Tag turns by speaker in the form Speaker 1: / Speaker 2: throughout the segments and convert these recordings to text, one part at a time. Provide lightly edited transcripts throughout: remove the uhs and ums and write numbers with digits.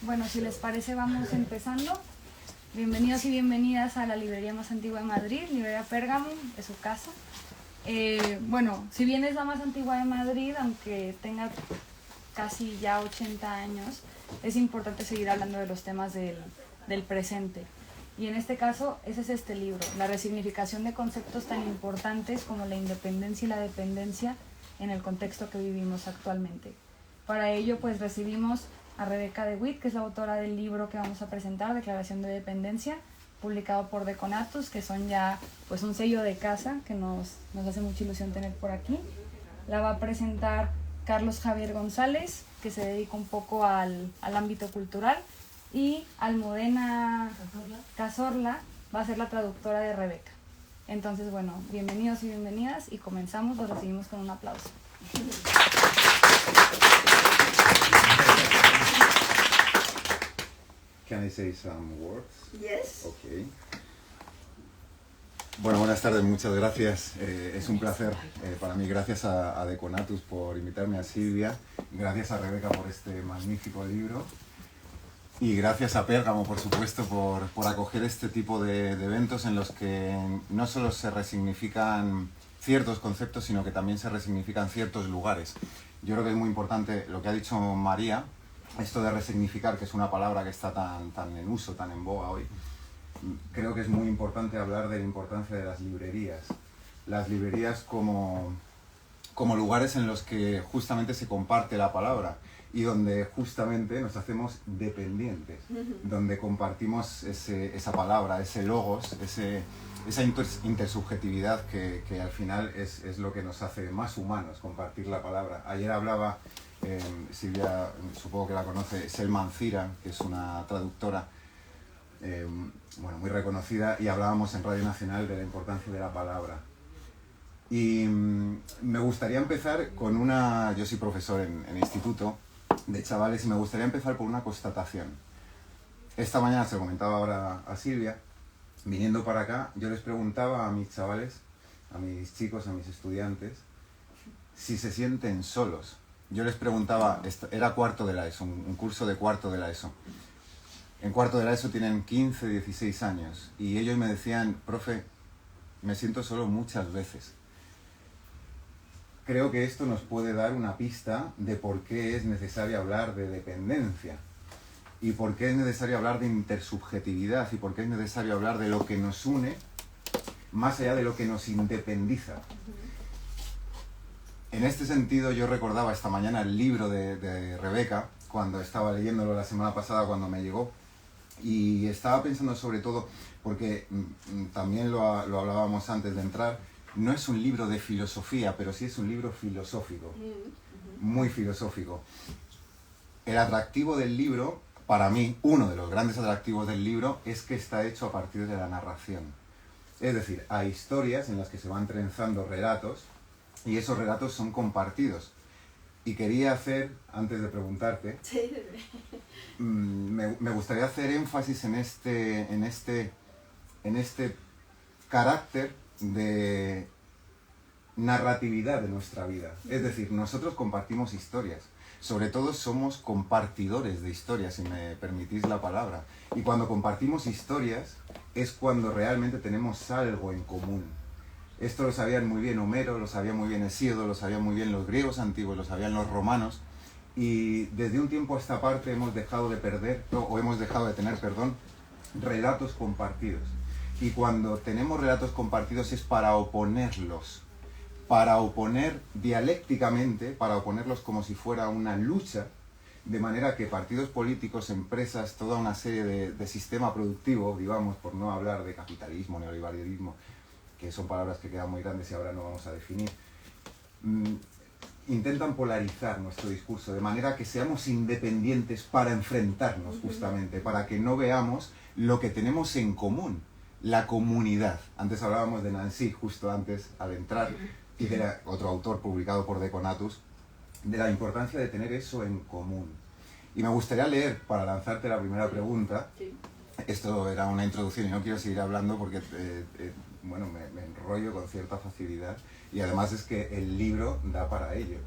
Speaker 1: Bueno, si les parece, vamos empezando. Bienvenidos y bienvenidas a la librería más antigua de Madrid, Librería Pérgamo, de su casa. Bueno, si bien es la más antigua de Madrid, aunque tenga casi ya 80 años, es importante seguir hablando de los temas del presente. Y en este caso, ese es este libro, la resignificación de conceptos tan importantes como la independencia y la dependencia en el contexto que vivimos actualmente. Para ello, pues recibimos a Rebeca de Witt, que es la autora del libro que vamos a presentar, Declaración de Dependencia, publicado por Deconatus, que son ya pues un sello de casa que nos hace mucha ilusión tener por aquí. La va a presentar Carlos Javier González, que se dedica un poco al ámbito cultural, y Almudena Cazorla va a ser la traductora de Rebeca. Entonces, bueno, bienvenidos y bienvenidas, y comenzamos, los recibimos con un aplauso.
Speaker 2: Can I say some words?
Speaker 3: Yes.
Speaker 2: Okay. Bueno, buenas tardes, muchas gracias. Es un placer para mí. Gracias a Deconatus por invitarme, a Silvia. Gracias a Rebeca por este magnífico libro. Y gracias a Pérgamo, por supuesto, por acoger este tipo de eventos en los que no solo se resignifican ciertos conceptos, sino que también se resignifican ciertos lugares. Yo creo que es muy importante lo que ha dicho María, esto de resignificar, que es una palabra que está tan en uso, tan en boga hoy. Creo que es muy importante hablar de la importancia de las librerías. Las librerías como lugares en los que justamente se comparte la palabra y donde justamente nos hacemos dependientes, donde compartimos esa palabra, ese logos, esa intersubjetividad que al final es lo que nos hace más humanos, compartir la palabra. Ayer hablaba Silvia, supongo que la conoce, Selma Ancira, que es una traductora bueno, muy reconocida, y hablábamos en Radio Nacional de la importancia de la palabra. Y me gustaría empezar con yo soy profesor en instituto de chavales, y me gustaría empezar por una constatación. Esta mañana, se lo comentaba ahora a Silvia, viniendo para acá, yo les preguntaba a mis chavales, a mis chicos, a mis estudiantes, si se sienten solos. Yo les preguntaba, era cuarto de la ESO, un curso de cuarto de la ESO. En cuarto de la ESO tienen 15, 16 años, y ellos me decían, profe, me siento solo muchas veces. Creo que esto nos puede dar una pista de por qué es necesario hablar de dependencia, y por qué es necesario hablar de intersubjetividad, y por qué es necesario hablar de lo que nos une, más allá de lo que nos independiza. En este sentido, yo recordaba esta mañana el libro de Rebeca, cuando estaba leyéndolo la semana pasada, cuando me llegó, y estaba pensando sobre todo, porque también lo hablábamos antes de entrar, no es un libro de filosofía, pero sí es un libro filosófico, muy filosófico. El atractivo del libro, para mí, uno de los grandes atractivos del libro, es que está hecho a partir de la narración. Es decir, hay historias en las que se van trenzando relatos, y esos relatos son compartidos. Y quería hacer, antes de preguntarte, me gustaría hacer énfasis en este carácter de narratividad de nuestra vida. Es decir, nosotros compartimos historias. Sobre todo somos compartidores de historias, si me permitís la palabra. Y cuando compartimos historias es cuando realmente tenemos algo en común. Esto lo sabían muy bien Homero, lo sabía muy bien Hesíodo, lo sabían muy bien los griegos antiguos, lo sabían los romanos, y desde un tiempo a esta parte hemos dejado de tener, relatos compartidos. Y cuando tenemos relatos compartidos es para oponerlos, para oponer dialécticamente, para oponerlos como si fuera una lucha, de manera que partidos políticos, empresas, toda una serie de sistema productivo, digamos, por no hablar de capitalismo, neoliberalismo, que son palabras que quedan muy grandes y ahora no vamos a definir, intentan polarizar nuestro discurso, de manera que seamos independientes para enfrentarnos justamente, para que no veamos lo que tenemos en común, la comunidad. Antes hablábamos de Nancy, justo antes, al entrar, y que era otro autor publicado por Deconatus, de la importancia de tener eso en común. Y me gustaría leer, para lanzarte la primera pregunta, esto era una introducción y no quiero seguir hablando porque bueno, me enrollo con cierta facilidad y además es que el libro da para ello.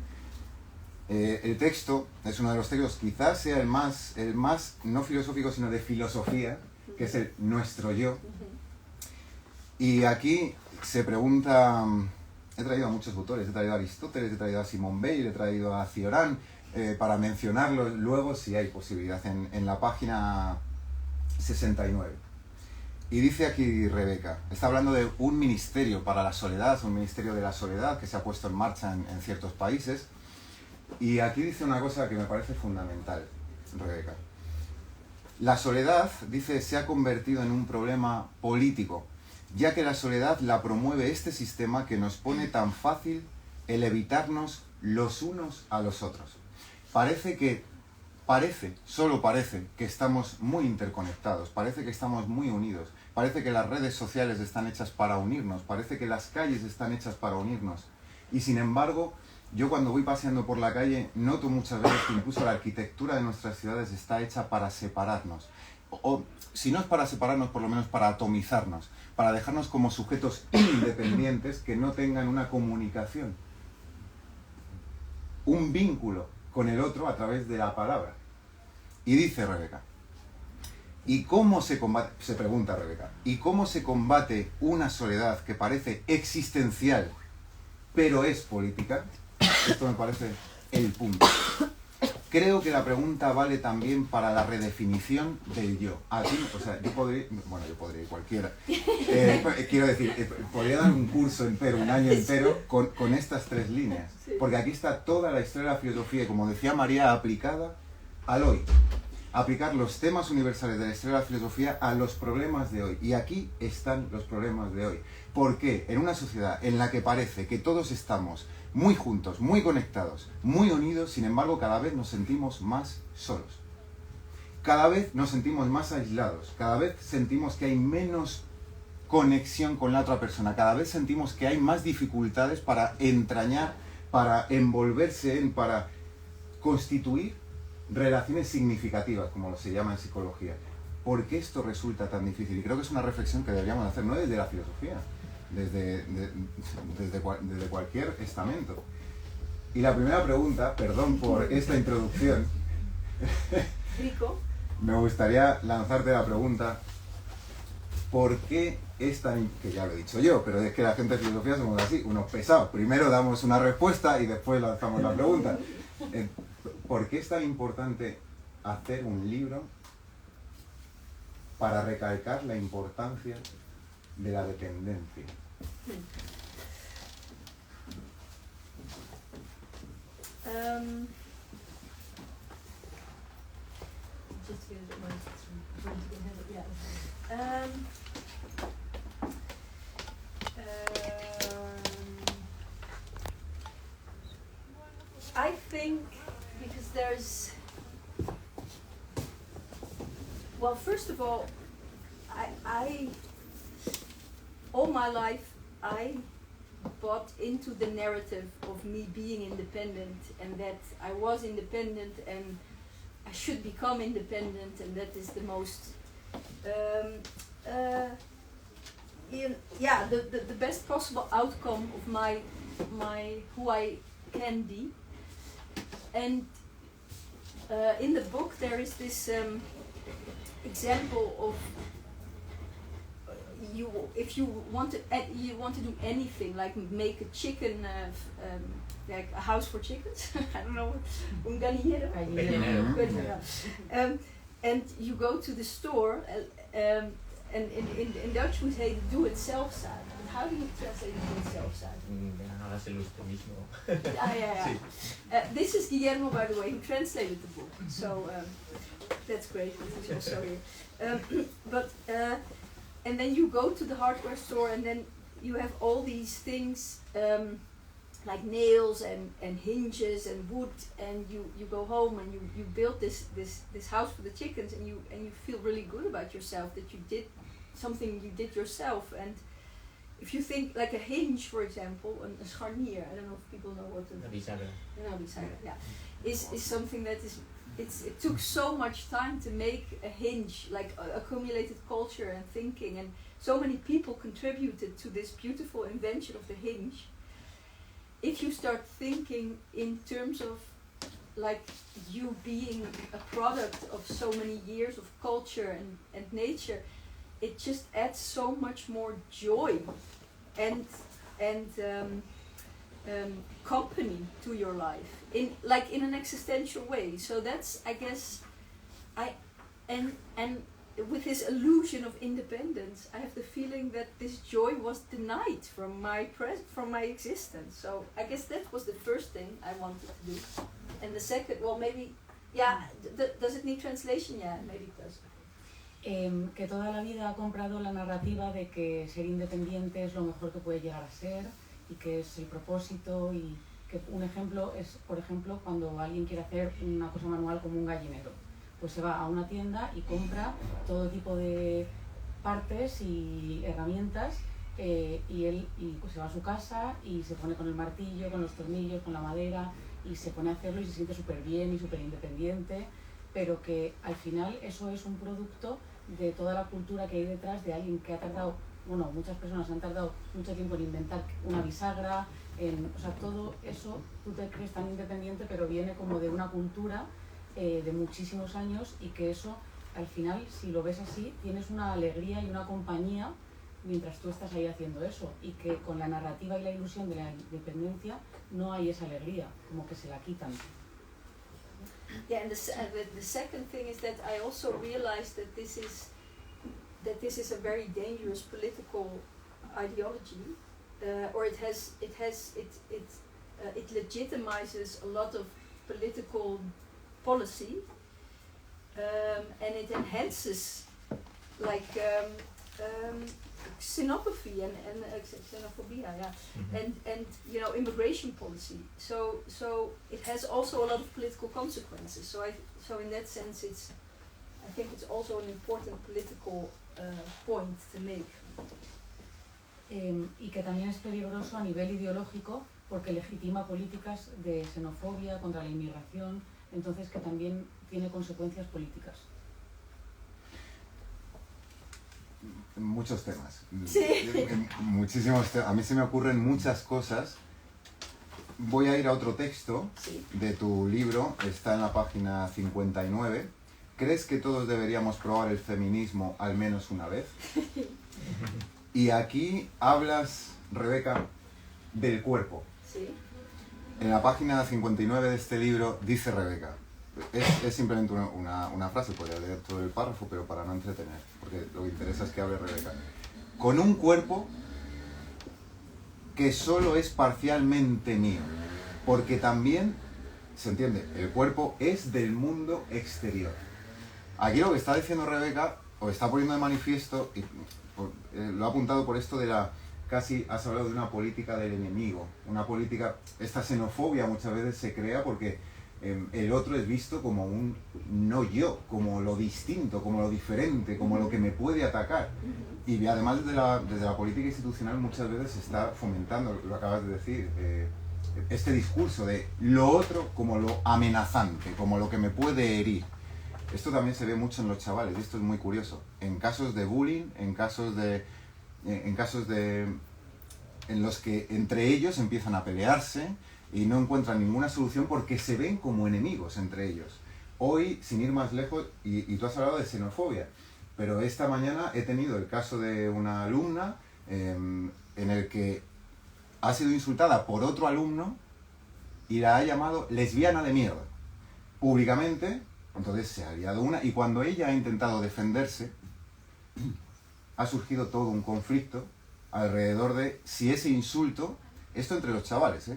Speaker 2: El texto es uno de los textos, quizás sea el más no filosófico, sino de filosofía, que es el Nuestro Yo. Y aquí se pregunta, he traído a muchos autores, he traído a Aristóteles, he traído a Simone Weil, he traído a Cioran, para mencionarlos luego si hay posibilidad, en la página 69. Y dice aquí Rebeca, está hablando de un ministerio para la soledad, un ministerio de la soledad que se ha puesto en marcha en ciertos países. Y aquí dice una cosa que me parece fundamental, Rebeca. La soledad, dice, se ha convertido en un problema político, ya que la soledad la promueve este sistema que nos pone tan fácil el evitarnos los unos a los otros. Solo parece que estamos muy interconectados, parece que estamos muy unidos, parece que las redes sociales están hechas para unirnos, parece que las calles están hechas para unirnos. Y sin embargo, yo cuando voy paseando por la calle noto muchas veces que incluso la arquitectura de nuestras ciudades está hecha para separarnos. O si no es para separarnos, por lo menos para atomizarnos, para dejarnos como sujetos independientes que no tengan una comunicación, un vínculo con el otro a través de la palabra. Y dice Rebeca, ¿y cómo se combate? Se pregunta Rebeca, ¿y cómo se combate una soledad que parece existencial, pero es política? Esto me parece el punto. Creo que la pregunta vale también para la redefinición del yo. Aquí, o sea, yo podría, cualquiera. Quiero decir, podría dar un curso entero, un año entero, con estas tres líneas. Porque aquí está toda la historia de la filosofía, y como decía María, aplicada al hoy. Aplicar los temas universales de la historia de la filosofía a los problemas de hoy. Y aquí están los problemas de hoy. ¿Por qué? En una sociedad en la que parece que todos estamos muy juntos, muy conectados, muy unidos, sin embargo, cada vez nos sentimos más solos. Cada vez nos sentimos más aislados, cada vez sentimos que hay menos conexión con la otra persona, cada vez sentimos que hay más dificultades para entrañar, para envolverse para constituir relaciones significativas, como se llama en psicología. ¿Por qué esto resulta tan difícil? Y creo que es una reflexión que deberíamos hacer, no desde la filosofía, desde cualquier estamento. Y la primera pregunta, perdón por esta introducción, me gustaría lanzarte la pregunta, ¿por qué es tan, que ya lo he dicho yo, pero es que la gente de filosofía somos así, unos pesados, primero damos una respuesta y después lanzamos la pregunta. ¿Por qué es tan importante hacer un libro para recalcar la importancia de la dependencia?
Speaker 3: I think because there's, well, first of all, I all my life I bought into the narrative of me being independent, and that I was independent and I should become independent, and that is the most the best possible outcome of my who I can be. And in the book there is this example of if you want to do anything, like make a chicken, like a house for chickens. I don't know, un gallinero. And you go to the store, and in Dutch we say do-it-zelf-zaak. How do you translate do-it-zelf-zaak?
Speaker 4: Hágaselo usted mismo.
Speaker 3: This is Guillermo, by the way, who translated the book. So that's great. He's also here. And then you go to the hardware store, and then you have all these things like nails and hinges and wood, and you go home and you build this house for the chickens, and you feel really good about yourself that you did something you did yourself. And if you think like a hinge, for example, a scharnier, I don't know if people know what is something that is. It took so much time to make a hinge, like accumulated culture and thinking, and so many people contributed to this beautiful invention of the hinge. If you start thinking in terms of like you being a product of so many years of culture and nature, it just adds so much more joy and company to your life in an existential way. So that's, I guess, and with this illusion of independence, I have the feeling that this joy was denied from my existence. So I guess that was the first thing I wanted to do. And the second, well, maybe, yeah, does it need translation? Yeah, maybe it does.
Speaker 5: Que toda la vida ha comprado la narrativa de que ser independiente es lo mejor que puede llegar a ser y que es el propósito, y que un ejemplo es, por ejemplo, cuando alguien quiere hacer una cosa manual como un gallinero, pues se va a una tienda y compra todo tipo de partes y herramientas y pues se va a su casa y se pone con el martillo, con los tornillos, con la madera y se pone a hacerlo y se siente súper bien y súper independiente, pero que al final eso es un producto de toda la cultura que hay detrás de alguien que ha tardado, bueno, muchas personas han tardado mucho tiempo en inventar una bisagra, o sea, todo eso tú te crees tan independiente, pero viene como de una cultura de muchísimos años, y que eso al final, si lo ves así, tienes una alegría y una compañía mientras tú estás ahí haciendo eso, y que con la narrativa y la ilusión de la independencia no hay esa alegría, como que se la quitan.
Speaker 3: Yeah, and the second thing is that I also realized that this is a very dangerous political ideology, or it legitimizes a lot of political policy, and it enhances like xenopathy and xenophobia, yeah, and you know, immigration policy. So it has also a lot of political consequences. So in that sense, I think it's also an important political point to make.
Speaker 5: Y que también es peligroso a nivel ideológico porque legitima políticas de xenofobia contra la inmigración, entonces que también tiene consecuencias políticas.
Speaker 2: Muchos temas.
Speaker 3: Sí.
Speaker 2: Muchísimos temas. A mí se me ocurren muchas cosas. Voy a ir a otro texto de tu libro, está en la página 59. ¿Crees que todos deberíamos probar el feminismo al menos una vez? Y aquí hablas, Rebeca, del cuerpo.
Speaker 3: Sí.
Speaker 2: En la página 59 de este libro dice Rebeca, es simplemente una frase, podría leer todo el párrafo, pero para no entretener, porque lo que interesa es que hable Rebeca. Con un cuerpo que solo es parcialmente mío, porque también, se entiende, el cuerpo es del mundo exterior. Aquí lo que está diciendo Rebeca, o está poniendo de manifiesto, y lo ha apuntado por esto de la... Casi has hablado de una política del enemigo, una política... Esta xenofobia muchas veces se crea porque el otro es visto como un no yo, como lo distinto, como lo diferente, como lo que me puede atacar. Y además desde la política institucional muchas veces se está fomentando, lo acabas de decir, este discurso de lo otro como lo amenazante, como lo que me puede herir. Esto también se ve mucho en los chavales, y esto es muy curioso. En casos de bullying, en casos en los que entre ellos empiezan a pelearse y no encuentran ninguna solución porque se ven como enemigos entre ellos. Hoy, sin ir más lejos, y tú has hablado de xenofobia, pero esta mañana he tenido el caso de una alumna en el que ha sido insultada por otro alumno y la ha llamado lesbiana de mierda, públicamente. Entonces se ha liado una, y cuando ella ha intentado defenderse, ha surgido todo un conflicto alrededor de si ese insulto, esto entre los chavales,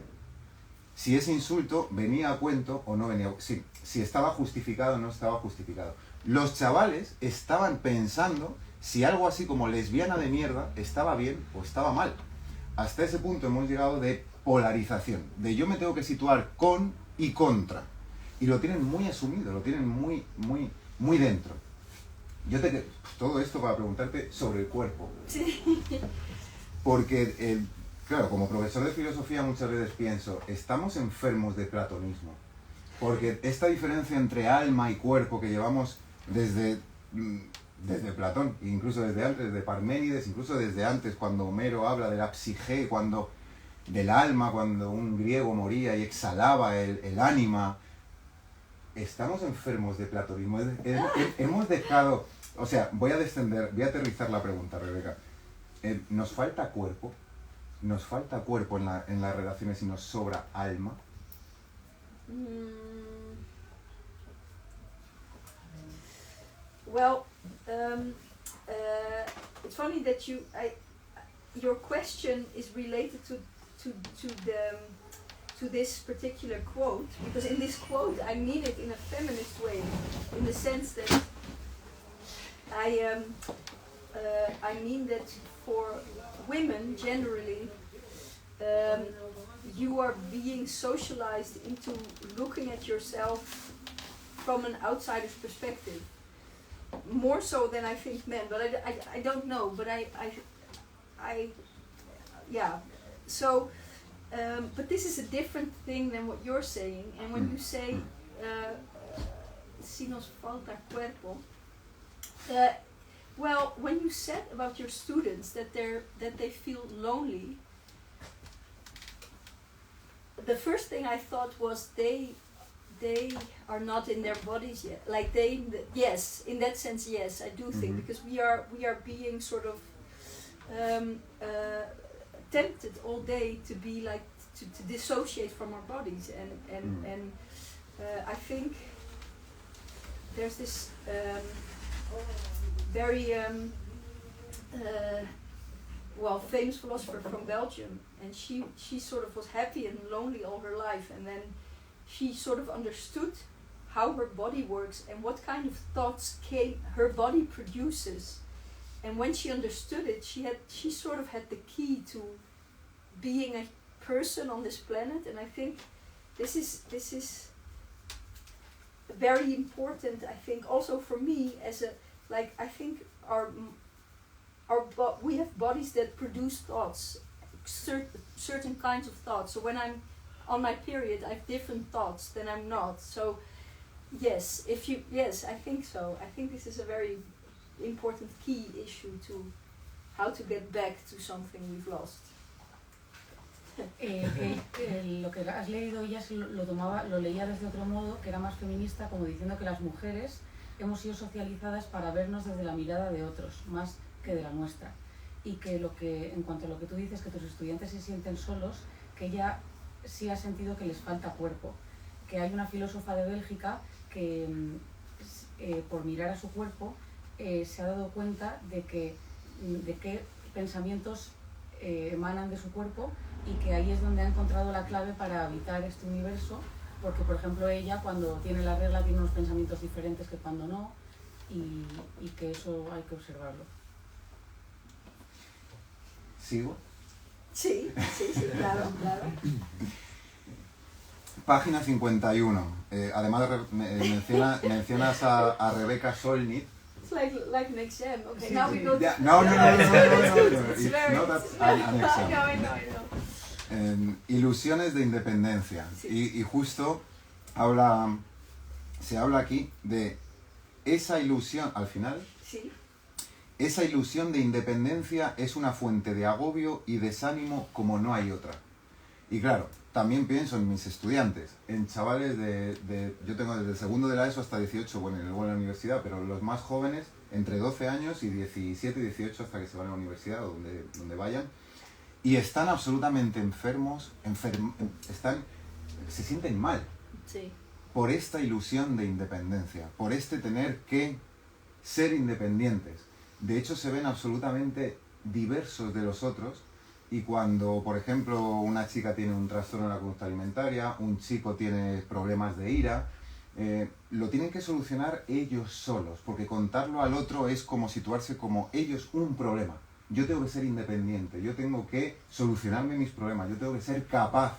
Speaker 2: si ese insulto venía a cuento o no venía, si estaba justificado o no estaba justificado. Los chavales estaban pensando si algo así como lesbiana de mierda estaba bien o estaba mal. Hasta ese punto hemos llegado de polarización, de yo me tengo que situar con y contra. Y lo tienen muy asumido, lo tienen muy dentro. Todo esto para preguntarte sobre el cuerpo.
Speaker 3: Sí.
Speaker 2: Porque, claro, como profesor de filosofía muchas veces pienso, estamos enfermos de platonismo. Porque esta diferencia entre alma y cuerpo que llevamos desde desde Platón, incluso desde antes, desde Parménides, incluso desde antes, cuando Homero habla de la psique, del alma, cuando un griego moría y exhalaba el ánima. Estamos enfermos de platonismo. Hemos dejado... O sea, voy a aterrizar la pregunta, Rebeca. ¿Nos falta cuerpo? ¿Nos falta cuerpo en las relaciones y nos sobra alma?
Speaker 3: Well, it's funny that your question is related to this particular quote, because in this quote I mean it in a feminist way, in the sense that I mean that for women generally, you are being socialized into looking at yourself from an outsider's perspective, more so than I think men, but I don't know, but yeah, so but this is a different thing than what you're saying. And when you say si nos falta cuerpo, well, when you said about your students that they feel lonely, the first thing I thought was they are not in their bodies yet. Like yes, in that sense, yes, I do think, because we are being sort of tempted all day to be like to dissociate from our bodies, and I think there's this very famous philosopher from Belgium, and she sort of was happy and lonely all her life, and then she sort of understood how her body works and what kind of thoughts her body produces. And when she understood it, she sort of had the key to being a person on this planet. And I think this is very important. I think also for me I think we have bodies that produce thoughts, certain kinds of thoughts. So when I'm on my period, I have different thoughts than I'm not. So yes, I think so. I think this is a very important key issue to how to get back to something we've lost.
Speaker 5: Lo que has leído ella lo leía desde otro modo, que era más feminista, como diciendo que las mujeres hemos sido socializadas para vernos desde la mirada de otros, más que de la nuestra. Y que en cuanto a lo que tú dices, que tus estudiantes se sienten solos, que ella sí ha sentido que les falta cuerpo. Que hay una filósofa de Bélgica que por mirar a su cuerpo se ha dado cuenta de qué pensamientos emanan de su cuerpo, y que ahí es donde ha encontrado la clave para habitar este universo, porque por ejemplo ella cuando tiene la regla tiene unos pensamientos diferentes que cuando no, y que eso hay que observarlo.
Speaker 2: ¿Sigo?
Speaker 3: Sí, claro.
Speaker 2: Página 51. Además mencionas a Rebecca Solnit.
Speaker 3: It's like an exam. Okay, now we go to...
Speaker 2: No.
Speaker 3: It's
Speaker 2: It's
Speaker 3: very...
Speaker 2: not an exam.
Speaker 3: I know.
Speaker 2: Ilusiones de independencia.
Speaker 3: Sí.
Speaker 2: Y justo se habla aquí de esa ilusión, al final,
Speaker 3: Sí.
Speaker 2: esa ilusión de independencia es una fuente de agobio y desánimo como no hay otra. Y claro, también pienso en mis estudiantes, en chavales yo tengo desde el segundo de la ESO hasta 18, bueno, en la universidad, pero los más jóvenes, entre 12 años y 17, 18 hasta que se van a la universidad o donde vayan, y están absolutamente enfermos, se sienten mal
Speaker 3: Sí.
Speaker 2: por esta ilusión de independencia, por este tener que ser independientes. De hecho, se ven absolutamente diversos de los otros, y cuando, por ejemplo, una chica tiene un trastorno de la conducta alimentaria, un chico tiene problemas de ira, lo tienen que solucionar ellos solos, porque contarlo al otro es como situarse como ellos un problema. Yo tengo que ser independiente, yo tengo que solucionarme mis problemas, yo tengo que ser capaz.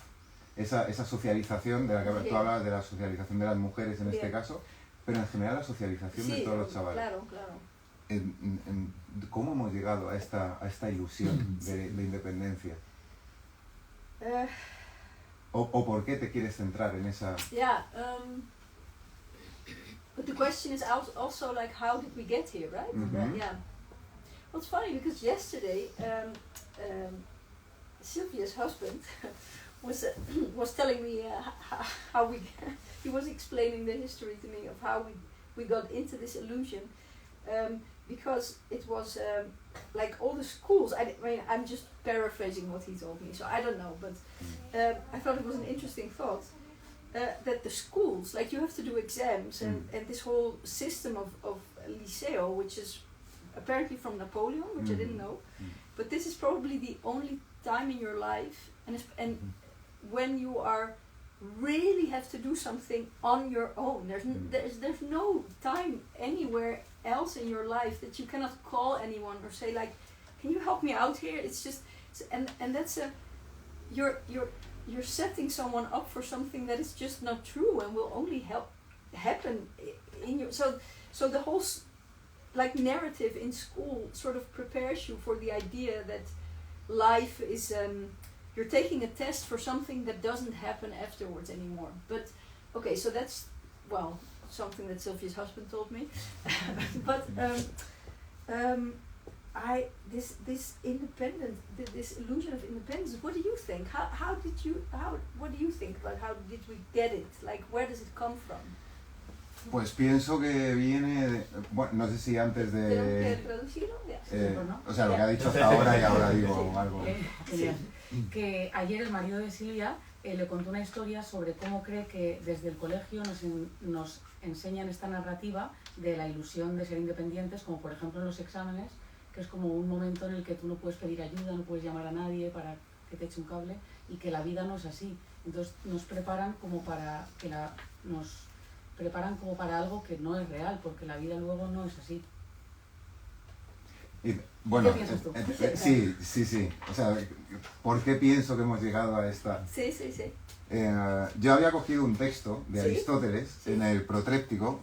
Speaker 2: Esa socialización de la que tú hablabas, de la socialización de las mujeres en este caso, pero en general la socialización de todos los chavales.
Speaker 3: Claro.
Speaker 2: ¿Cómo hemos llegado a esta ilusión de independencia? ¿O por qué te quieres centrar en esa...?
Speaker 3: Yeah, But the question is also like, how did we get here, right? Yeah. Well, it's funny because yesterday, Sylvia's husband was telling me how he was explaining the history to me of how we got into this illusion, because it was like all the schools. I mean, I'm just paraphrasing what he told me, so I don't know, but I thought it was an interesting thought. That the schools, like you have to do exams, and this whole system of Liceo, which is apparently from Napoleon, which I didn't know, but this is probably the only time in your life, and when you are really have to do something on your own. There's no time anywhere else in your life that you cannot call anyone or say like, can you help me out here? It's just, and that's you're setting someone up for something that is just not true and will only happen in your, so the whole like narrative in school sort of prepares you for the idea that life is you're taking a test for something that doesn't happen afterwards anymore. But okay, so that's, well, something that Sylvia's husband told me. But this independent, this illusion of independence, what do you think? What do you think about how did we get it? Like, where does it come from?
Speaker 2: Pues pienso que viene de, bueno, no sé si antes de...
Speaker 3: ¿Tenemos que traducirlo?
Speaker 2: O sea, lo que ha dicho hasta ahora y ahora digo algo.
Speaker 5: Que ayer el marido de Silvia le contó una historia sobre cómo cree que desde el colegio nos enseñan esta narrativa de la ilusión de ser independientes, como por ejemplo en los exámenes, que es como un momento en el que tú no puedes pedir ayuda, no puedes llamar a nadie para que te eche un cable, y que la vida no es así. Entonces nos preparan como para algo que no es real, porque la vida luego no es así.
Speaker 2: Y, bueno,
Speaker 5: ¿qué piensas tú?
Speaker 2: Sí. O sea, ¿por qué pienso que hemos llegado a esta?
Speaker 3: Sí.
Speaker 2: Yo había cogido un texto de
Speaker 3: ¿Sí?
Speaker 2: Aristóteles en el Protréctico,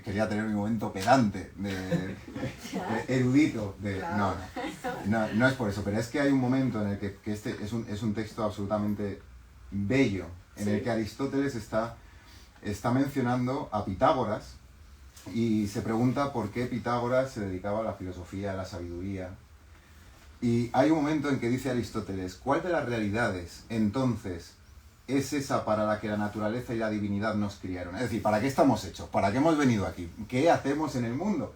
Speaker 2: quería tener mi momento pedante, de erudito,
Speaker 3: Claro.
Speaker 2: no es por eso, pero es que hay un momento en el que este es un texto absolutamente bello, en el que Aristóteles está mencionando a Pitágoras y se pregunta por qué Pitágoras se dedicaba a la filosofía, a la sabiduría. Y hay un momento en que dice Aristóteles, ¿cuál de las realidades entonces es esa para la que la naturaleza y la divinidad nos criaron? Es decir, ¿para qué estamos hechos? ¿Para qué hemos venido aquí? ¿Qué hacemos en el mundo?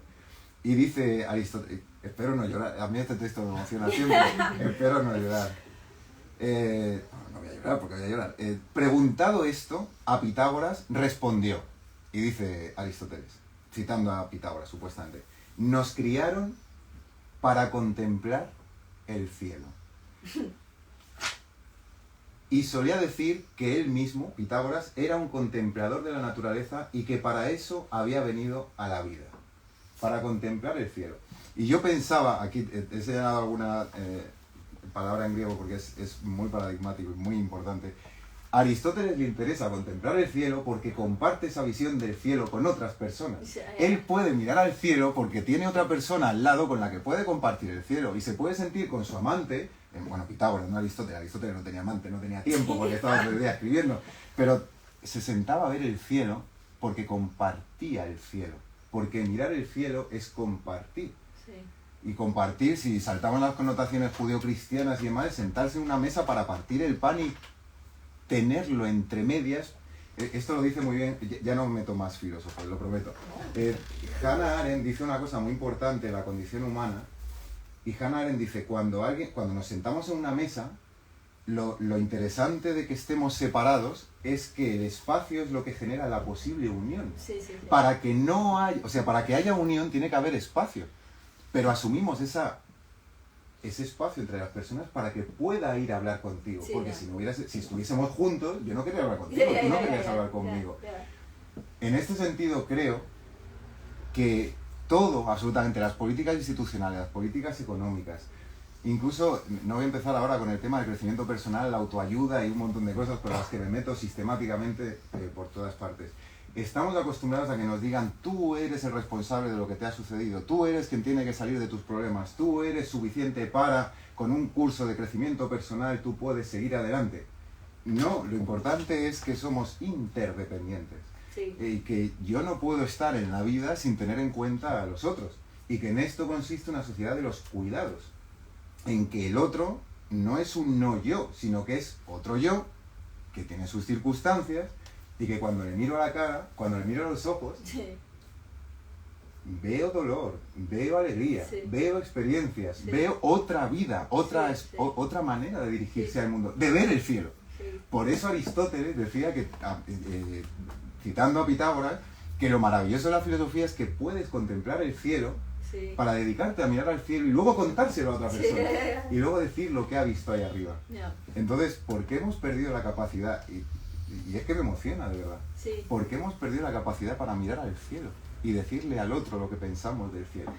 Speaker 2: Y dice Aristóteles, espero no llorar, a mí este texto me emociona siempre, espero no llorar. No voy a llorar porque voy a llorar. Preguntado esto, a Pitágoras respondió, y dice Aristóteles, citando a Pitágoras supuestamente, nos criaron para contemplar el cielo. Y solía decir que él mismo, Pitágoras, era un contemplador de la naturaleza y que para eso había venido a la vida, para contemplar el cielo. Y yo pensaba, aquí he señalado alguna palabra en griego porque es muy paradigmático y muy importante. A Aristóteles le interesa contemplar el cielo porque comparte esa visión del cielo con otras personas. Él puede mirar al cielo porque tiene otra persona al lado con la que puede compartir el cielo y se puede sentir con su amante. Bueno, Pitágoras, no Aristóteles. Aristóteles no tenía amante, no tenía tiempo porque estaba todo el día escribiendo. Pero se sentaba a ver el cielo porque compartía el cielo. Porque mirar el cielo es compartir. Y compartir, si saltaban las connotaciones judeo-cristianas y demás, es sentarse en una mesa para partir el pan y tenerlo entre medias. Esto lo dice muy bien, ya no meto más filósofos, lo prometo. Hannah Arendt dice una cosa muy importante en la condición humana, y Hannah Arendt dice, cuando nos sentamos en una mesa, lo interesante de que estemos separados es que el espacio es lo que genera la posible unión. Para que no haya, o sea, para que haya unión tiene que haber espacio, pero asumimos ese espacio entre las personas para que pueda ir a hablar contigo, porque si estuviésemos juntos, yo no quería hablar contigo, tú no querías hablar conmigo. En este sentido creo que todo, absolutamente, las políticas institucionales, las políticas económicas, incluso, no voy a empezar ahora con el tema del crecimiento personal, la autoayuda y un montón de cosas por las que me meto sistemáticamente por todas partes. Estamos acostumbrados a que nos digan, tú eres el responsable de lo que te ha sucedido, tú eres quien tiene que salir de tus problemas, tú eres suficiente para, con un curso de crecimiento personal, tú puedes seguir adelante. No, lo importante es que somos interdependientes.
Speaker 3: Sí.
Speaker 2: Y que yo no puedo estar en la vida sin tener en cuenta a los otros. Y que en esto consiste una sociedad de los cuidados, en que el otro no es un no yo, sino que es otro yo, que tiene sus circunstancias, y que cuando le miro a la cara, cuando le miro a los ojos,
Speaker 3: Sí.
Speaker 2: veo dolor, veo alegría,
Speaker 3: Sí.
Speaker 2: veo experiencias,
Speaker 3: Sí.
Speaker 2: veo otra vida, otra,
Speaker 3: Sí, sí.
Speaker 2: otra manera de dirigirse
Speaker 3: Sí.
Speaker 2: al mundo, de ver el cielo.
Speaker 3: Sí.
Speaker 2: Por eso Aristóteles decía que, citando a Pitágoras, que lo maravilloso de la filosofía es que puedes contemplar el cielo
Speaker 3: Sí.
Speaker 2: para dedicarte a mirar al cielo y luego contárselo a otra
Speaker 3: Sí.
Speaker 2: persona. Y luego decir lo que ha visto ahí arriba.
Speaker 3: Yeah.
Speaker 2: Entonces, ¿por qué hemos perdido la capacidad? Y es que me emociona, de verdad.
Speaker 3: Sí.
Speaker 2: ¿Por qué hemos perdido la capacidad para mirar al cielo y decirle al otro lo que pensamos del cielo?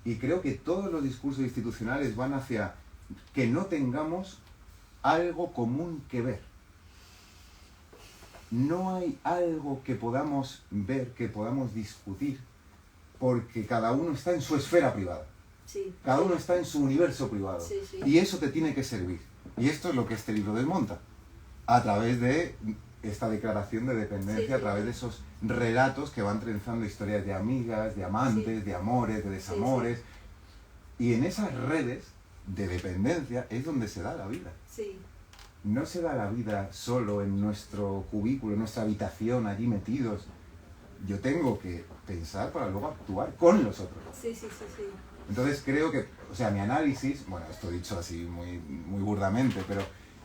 Speaker 2: Y creo que todos los discursos institucionales van hacia que no tengamos algo común que ver. No hay algo que podamos ver, que podamos discutir, porque cada uno está en su esfera privada.
Speaker 3: Sí.
Speaker 2: Cada uno está en su universo privado.
Speaker 3: Sí, sí.
Speaker 2: Y eso te tiene que servir. Y esto es lo que este libro desmonta. A través de esta declaración de dependencia,
Speaker 3: Sí, sí.
Speaker 2: a través de esos relatos que van trenzando historias de amigas, de amantes,
Speaker 3: Sí.
Speaker 2: de amores, de desamores. Y en esas redes de dependencia es donde se da la vida.
Speaker 3: Sí.
Speaker 2: No se da la vida solo en nuestro cubículo, en nuestra habitación, allí metidos. Yo tengo que pensar para luego actuar con los otros.
Speaker 3: Sí, sí, sí, sí.
Speaker 2: Entonces creo que, o sea, mi análisis, bueno, esto dicho así muy, muy burdamente, pero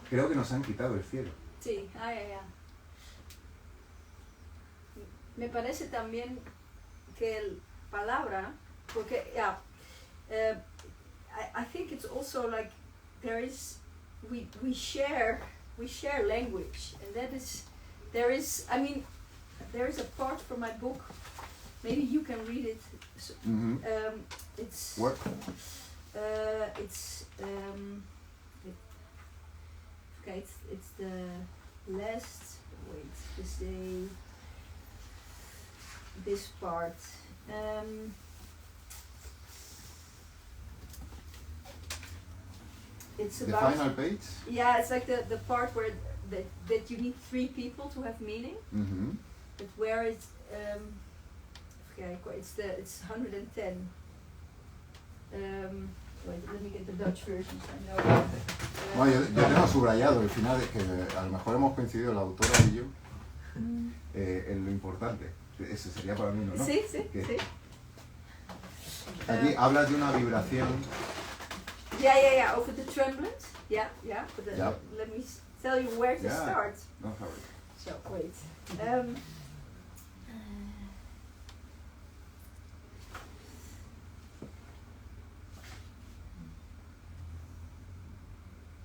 Speaker 2: creo que nos han quitado el cielo.
Speaker 3: Sí, ya. Me parece también que el palabra, porque, I think it's also like there is, we share language, and there is, I mean, there is a part from my book, maybe you can read it. So,
Speaker 2: Mhm.
Speaker 3: It's
Speaker 2: What?
Speaker 3: Okay, it's the last. Wait, to say this part. It's
Speaker 2: The
Speaker 3: about.
Speaker 2: final page?
Speaker 3: Yeah, it's like the part where that you need 3 people to have meaning.
Speaker 2: Mhm.
Speaker 3: But where it's okay, it's 110. Wait, let me get the Dutch version so I know.
Speaker 2: Bueno, yo tengo subrayado el final, es que a lo mejor hemos coincidido la autora y yo en lo importante. Eso sería para mí, ¿no?
Speaker 3: Sí, sí,
Speaker 2: Que
Speaker 3: sí.
Speaker 2: aquí hablas de una vibración.
Speaker 3: Yeah, over the tremblant. Yeah. But
Speaker 2: Yeah.
Speaker 3: let me tell you where to
Speaker 2: Yeah.
Speaker 3: start.
Speaker 2: No, Javi.
Speaker 3: So, wait.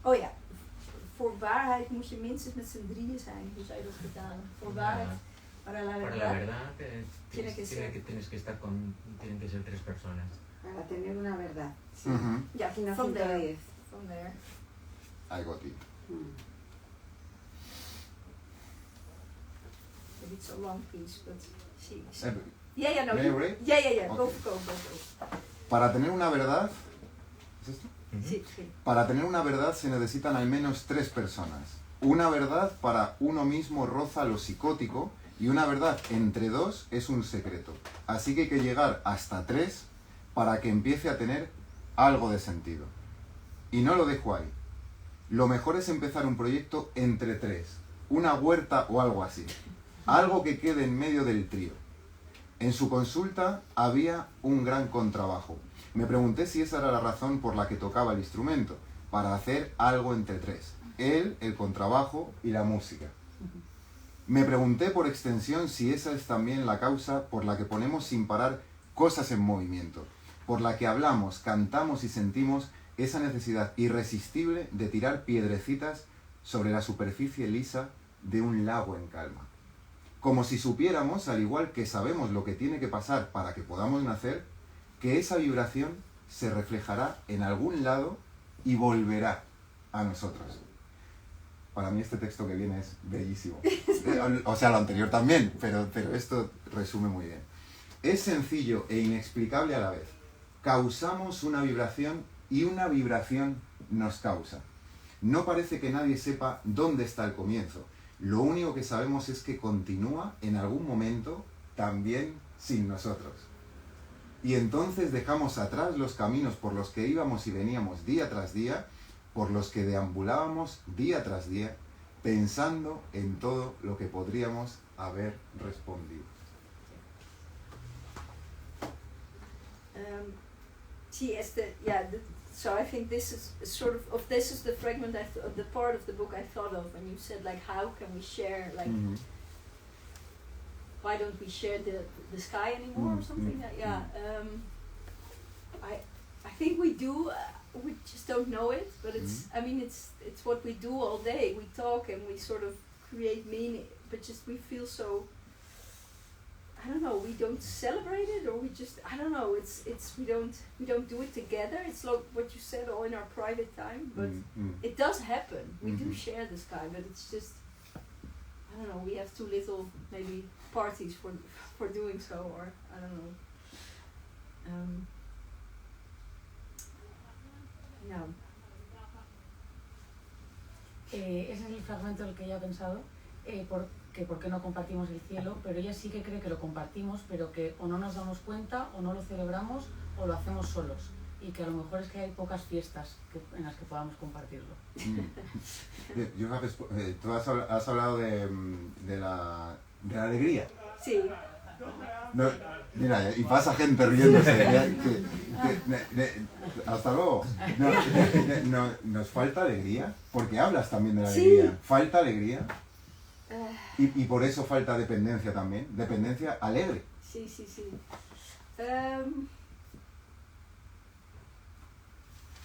Speaker 3: Oh ja, voor waarheid moet je minstens met z'n drieën zijn. Hoe zou je dat vertalen? Voor waarheid, para la
Speaker 4: Para la
Speaker 3: verdad.
Speaker 4: verdad,
Speaker 3: Tiene que ser.
Speaker 4: tienes que estar con, tienen que ser 3 personas.
Speaker 6: Para tener una verdad.
Speaker 3: Sí.
Speaker 2: Mhm.
Speaker 3: Ja,
Speaker 6: Página
Speaker 3: from there.
Speaker 6: 110.
Speaker 3: From there.
Speaker 2: I got it.
Speaker 3: Maybe it's a long piece, but see.
Speaker 2: Eh,
Speaker 3: Yeah, no.
Speaker 2: May I read?
Speaker 3: Yeah.
Speaker 2: Okay.
Speaker 3: Go.
Speaker 2: Para tener una verdad, ¿es esto?
Speaker 3: Sí.
Speaker 2: Para tener una verdad se necesitan al menos 3 personas. Una verdad para uno mismo roza lo psicótico y una verdad entre 2 es un secreto. Así que hay que llegar hasta 3 para que empiece a tener algo de sentido. Y no lo dejo ahí. Lo mejor es empezar un proyecto entre 3, una huerta o algo así. Algo que quede en medio del trío. En su consulta había un gran contrabajo. Me pregunté si esa era la razón por la que tocaba el instrumento, para hacer algo entre 3. Él, el contrabajo y la música. Me pregunté por extensión si esa es también la causa por la que ponemos sin parar cosas en movimiento, por la que hablamos, cantamos y sentimos esa necesidad irresistible de tirar piedrecitas sobre la superficie lisa de un lago en calma. Como si supiéramos, al igual que sabemos lo que tiene que pasar para que podamos nacer, que esa vibración se reflejará en algún lado y volverá a nosotros. Para mí este texto que viene es bellísimo. O sea, lo anterior también, pero esto resume muy bien. Es sencillo e inexplicable a la vez. Causamos una vibración y una vibración nos causa. No parece que nadie sepa dónde está el comienzo. Lo único que sabemos es que continúa en algún momento también sin nosotros. Y entonces dejamos atrás los caminos por los que íbamos y veníamos día tras día, por los que deambulábamos día tras día, pensando en todo lo que podríamos haber respondido.
Speaker 3: So I think this is sort of this is the fragment of the part of the book I thought of when you said like how can we share like why don't we share the sky anymore or something like I think we do we just don't know it, but it's I mean it's what we do all day. We talk and we sort of create meaning, but just we feel so I don't know, we don't celebrate it, or we just I don't know, it's we don't do it together. It's like what you said, all in our private time, but it does happen. We do share the sky, but it's just I don't know, we have too little maybe parties for doing so, or I don't know. No.
Speaker 5: Ese es el fragmento del que ella ha pensado, por qué no compartimos el cielo, pero ella sí que cree que lo compartimos, pero que o no nos damos cuenta, o no lo celebramos, o lo hacemos solos. Y que a lo mejor es que hay pocas fiestas en las que podamos compartirlo.
Speaker 2: Tú has hablado de la alegría.
Speaker 3: Sí.
Speaker 2: No, mira, y pasa gente riéndose. Hasta luego. Nos falta alegría, porque hablas también de la alegría.
Speaker 3: Sí.
Speaker 2: Falta alegría. Y por eso falta dependencia también. Dependencia alegre.
Speaker 3: Sí.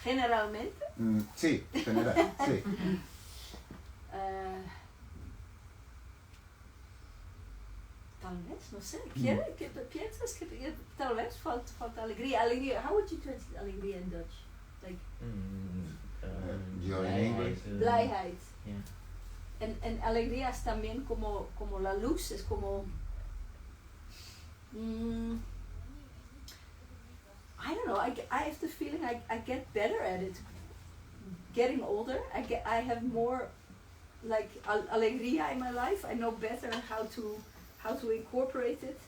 Speaker 3: Generalmente.
Speaker 2: Sí, general, sí.
Speaker 3: Tal vez, no sé. ¿Piensas que tal vez falta alegría? How would you translate alegría in Dutch? Like
Speaker 2: Joy in English.
Speaker 3: Blijheid.
Speaker 4: Yeah.
Speaker 3: En alegría es también como la luz, es como I don't know, I have the feeling I get better at it getting older. I have more like alegría in my life. I know better how to incorporate it.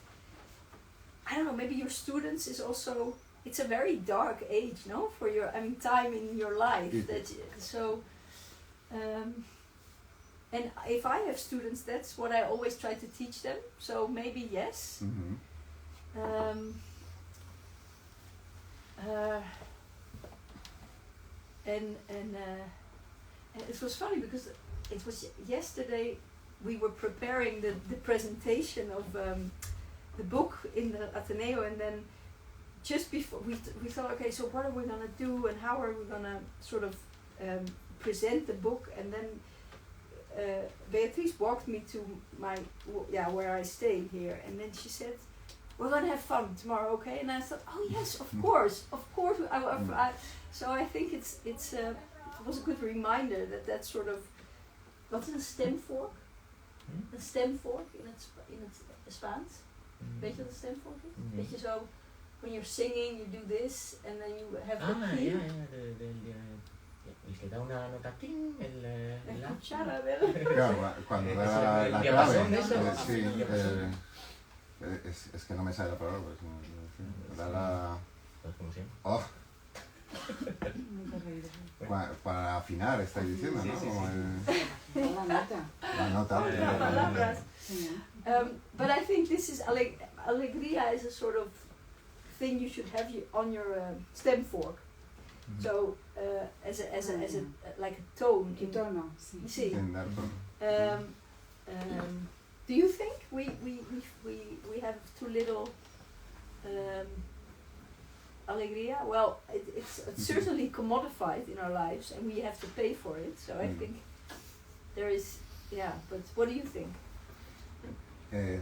Speaker 3: I don't know, maybe your students is also, it's a very dark age, no, for your time in your life. And if I have students, that's what I always try to teach them. So maybe yes. And it was funny because it was yesterday we were preparing the presentation of the book in the Ateneo, and then just before we thought, okay, so what are we gonna do and how are we gonna sort of present the book, and then Beatrice walked me to where I stay here, and then she said, we're gonna have fun tomorrow, okay? And I thought, oh yes, of course. So I think it was a good reminder that sort of, what's a stem fork? A stem fork in het Spaans. Weet je wat een stem fork is? Weet je zo, when you're singing, you do this, and then you have the key.
Speaker 4: Y se da una nota, ¡ting!
Speaker 3: La cuchara,
Speaker 2: Claro, cuando da la clave, sí, es que no me sale la palabra, pues, da la...
Speaker 4: ¿Cómo se llama?
Speaker 2: Oh. Para afinar, estáis diciendo, ¿no? Como
Speaker 5: La nota.
Speaker 2: La nota.
Speaker 3: Palabras. But I think this is alegría is a sort of thing you should have on your stem fork. So as a like a tone.
Speaker 5: Un tono, sí.
Speaker 3: Sí.
Speaker 2: En dar tono.
Speaker 3: Do you think we have too little alegría? Well, it's certainly commodified in our lives, and we have to pay for it. So I think there is, but what do you think?
Speaker 5: Que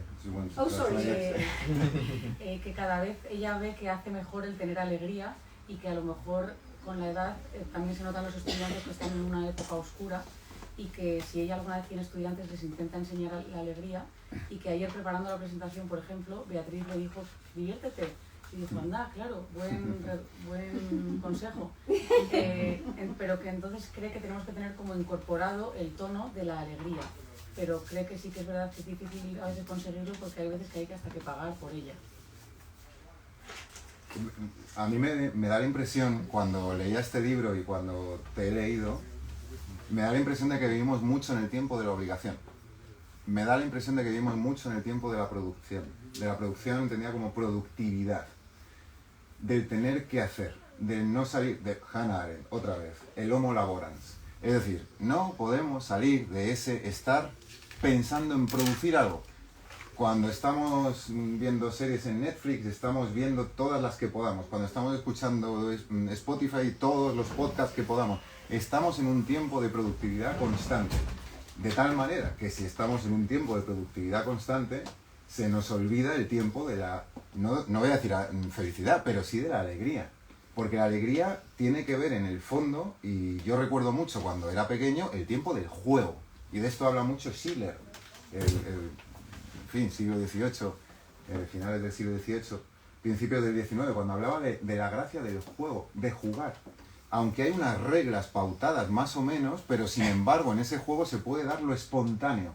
Speaker 5: cada vez ella ve que hace mejor el tener alegría, y que a lo mejor con la edad también se notan los estudiantes que están en una época oscura, y que si ella alguna vez tiene estudiantes les intenta enseñar la alegría, y que ayer preparando la presentación, por ejemplo, Beatriz le dijo, diviértete, y dijo, anda, claro, buen consejo, pero que entonces cree que tenemos que tener como incorporado el tono de la alegría, pero cree que sí que es verdad que es difícil a veces conseguirlo porque hay veces que hay que hasta que pagar por ella.
Speaker 2: A mí me da la impresión, cuando leía este libro y cuando te he leído, me da la impresión de que vivimos mucho en el tiempo de la obligación. Me da la impresión de que vivimos mucho en el tiempo de la producción. De la producción entendida como productividad. Del tener que hacer. Del no salir, de Hannah Arendt, otra vez, el homo laborans. Es decir, no podemos salir de ese estar pensando en producir algo. Cuando estamos viendo series en Netflix, estamos viendo todas las que podamos. Cuando estamos escuchando Spotify, todos los podcasts que podamos. Estamos en un tiempo de productividad constante. De tal manera que si estamos en un tiempo de productividad constante, se nos olvida el tiempo de la, no voy a decir felicidad, pero sí de la alegría. Porque la alegría tiene que ver en el fondo, y yo recuerdo mucho cuando era pequeño, el tiempo del juego. Y de esto habla mucho Schiller, siglo XVIII, finales del siglo XVIII, principios del XIX, cuando hablaba de la gracia del juego, de jugar. Aunque hay unas reglas pautadas más o menos, pero sin embargo en ese juego se puede dar lo espontáneo,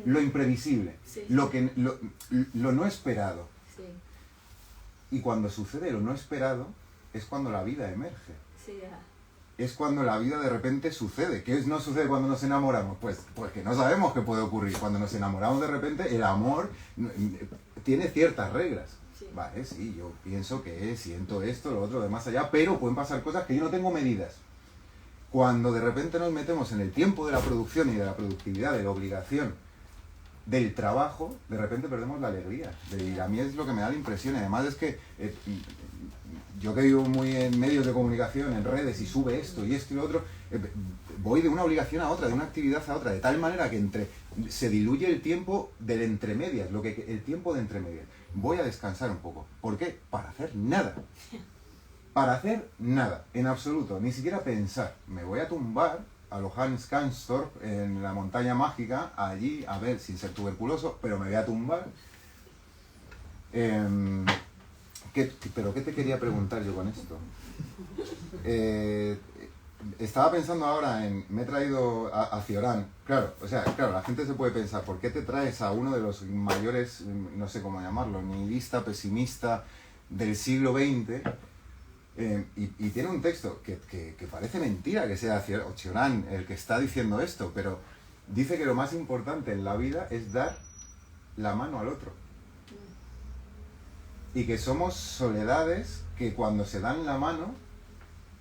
Speaker 2: lo imprevisible,
Speaker 3: Sí.
Speaker 2: lo no esperado.
Speaker 3: Sí,
Speaker 2: Y cuando sucede lo no esperado, es cuando la vida emerge.
Speaker 3: sí, ajá.
Speaker 2: Es cuando la vida de repente sucede. ¿Qué no sucede cuando nos enamoramos? Pues que no sabemos qué puede ocurrir. Cuando nos enamoramos de repente, el amor tiene ciertas reglas.
Speaker 3: Sí.
Speaker 2: Vale, sí, yo pienso que siento esto, lo otro, de más allá, pero pueden pasar cosas que yo no tengo medidas. Cuando de repente nos metemos en el tiempo de la producción y de la productividad, de la obligación, del trabajo, de repente perdemos la alegría. Y a mí es lo que me da la impresión. Además es que yo que vivo muy en medios de comunicación, en redes, y sube esto y lo otro, voy de una obligación a otra, de una actividad a otra, de tal manera que se diluye el tiempo del entremedias, el tiempo de entremedias. Voy a descansar un poco. ¿Por qué? Para hacer nada. Para hacer nada, en absoluto, ni siquiera pensar. Me voy a tumbar a lo Hans Kanstorp en la montaña mágica, allí, a ver, sin ser tuberculoso, pero me voy a tumbar. ¿Pero qué te quería preguntar yo con esto? Estaba pensando ahora me he traído a Cioran. Claro, la gente se puede pensar, ¿por qué te traes a uno de los mayores, no sé cómo llamarlo, nihilista, pesimista del siglo XX? Y tiene un texto que parece mentira que sea Cioran el que está diciendo esto, pero dice que lo más importante en la vida es dar la mano al otro. Y que somos soledades que cuando se dan la mano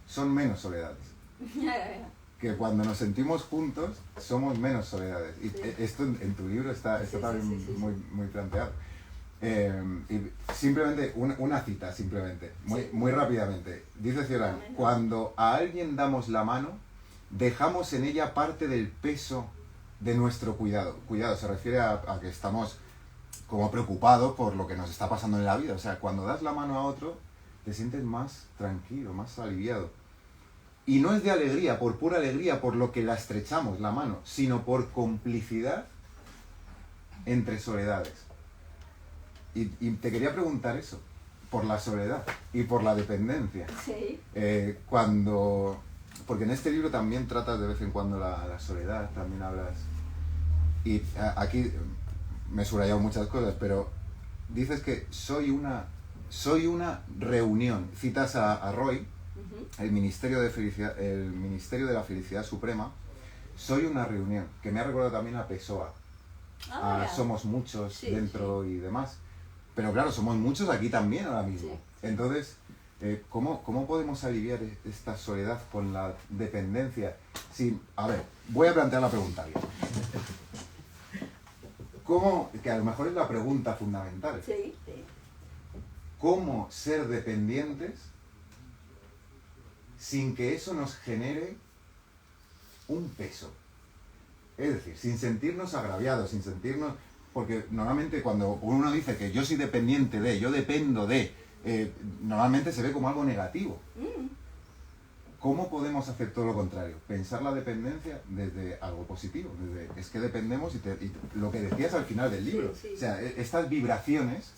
Speaker 2: son menos soledades. Que cuando nos sentimos juntos somos menos soledades. Y esto en tu libro está también
Speaker 3: sí.
Speaker 2: muy planteado. Y simplemente una cita, muy rápidamente. Dice Cioran, cuando a alguien damos la mano, dejamos en ella parte del peso de nuestro cuidado. Cuidado, se refiere a que estamos como preocupados por lo que nos está pasando en la vida. O sea, cuando das la mano a otro, te sientes más tranquilo, más aliviado. Y no es de alegría, por pura alegría, por lo que la estrechamos, la mano, sino por complicidad entre soledades. Y te quería preguntar eso, por la soledad y por la dependencia.
Speaker 3: Sí.
Speaker 2: Porque en este libro también tratas de vez en cuando la soledad, también hablas. Y aquí me he subrayado muchas cosas, pero dices que soy una reunión. Citas a Roy, el Ministerio de la Felicidad Suprema. Soy una reunión, que me ha recordado también a Pessoa. Somos muchos dentro y demás. Pero claro, somos muchos aquí también ahora mismo. Sí. Entonces, ¿cómo podemos aliviar esta soledad con la dependencia? A ver, voy a plantear la pregunta bien. Que a lo mejor es la pregunta fundamental.
Speaker 3: Sí.
Speaker 2: ¿Cómo ser dependientes sin que eso nos genere un peso? Es decir, sin sentirnos agraviados, sin sentirnos... Porque normalmente cuando uno dice que yo soy dependiente de, yo dependo de, normalmente se ve como algo negativo. ¿Cómo podemos hacer todo lo contrario? Pensar la dependencia desde algo positivo. Es que dependemos y lo que decías al final del libro.
Speaker 3: Sí.
Speaker 2: O sea, estas vibraciones,